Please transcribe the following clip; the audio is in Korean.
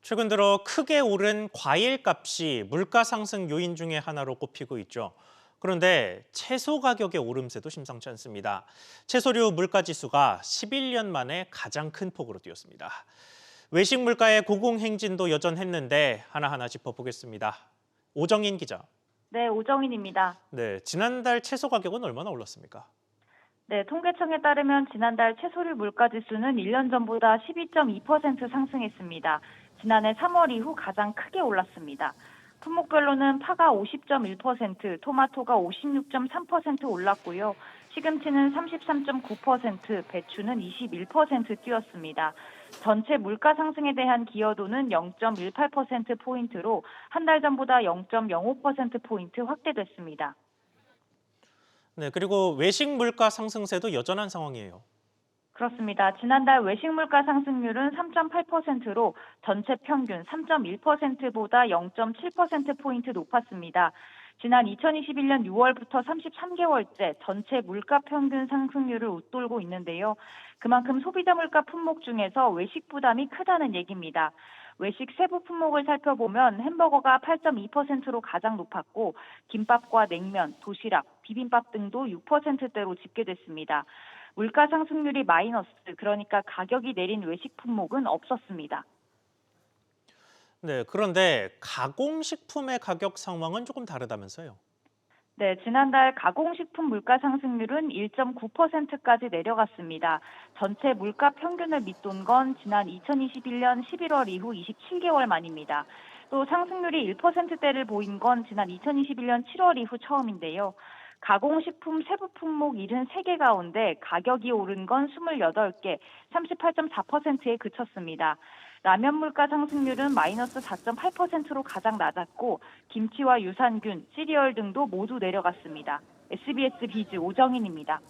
최근 들어 크게 오른 과일 값이 물가 상승 요인 중에 하나로 꼽히고 있죠. 그런데 채소 가격의 오름세도 심상치 않습니다. 채소류 물가 지수가 11년 만에 가장 큰 폭으로 뛰었습니다. 외식 물가의 고공행진도 여전했는데 하나하나 짚어보겠습니다. 오정인 기자. 네, 오정인입니다. 네, 지난달 채소 가격은 얼마나 올랐습니까? 네, 통계청에 따르면 지난달 채소류 물가지수는 1년 전보다 12.2% 상승했습니다. 지난해 3월 이후 가장 크게 올랐습니다. 품목별로는 파가 50.1%, 토마토가 56.3% 올랐고요. 시금치는 33.9%, 배추는 21% 뛰었습니다. 전체 물가 상승에 대한 기여도는 0.18%포인트로 한 달 전보다 0.05%포인트 확대됐습니다. 네, 그리고 외식 물가 상승세도 여전한 상황이에요. 그렇습니다. 지난달 외식 물가 상승률은 3.8%로 전체 평균 3.1%보다 0.7%포인트 높았습니다. 지난 2021년 6월부터 33개월째 전체 물가 평균 상승률을 웃돌고 있는데요. 그만큼 소비자 물가 품목 중에서 외식 부담이 크다는 얘기입니다. 외식 세부 품목을 살펴보면 햄버거가 8.2%로 가장 높았고 김밥과 냉면, 도시락, 비빔밥 등도 6%대로 집계됐습니다. 물가 상승률이 마이너스, 그러니까 가격이 내린 외식 품목은 없었습니다. 네, 그런데 가공식품의 가격 상황은 조금 다르다면서요. 네, 지난달 가공식품 물가 상승률은 1.9%까지 내려갔습니다. 전체 물가 평균을 밑돈 건 지난 2021년 11월 이후 27개월 만입니다. 또 상승률이 1%대를 보인 건 지난 2021년 7월 이후 처음인데요. 가공식품 세부 품목 73개 가운데 가격이 오른 건 28개, 38.4%에 그쳤습니다. 라면 물가 상승률은 마이너스 4.8%로 가장 낮았고 김치와 유산균, 시리얼 등도 모두 내려갔습니다. SBS 비즈 오정인입니다.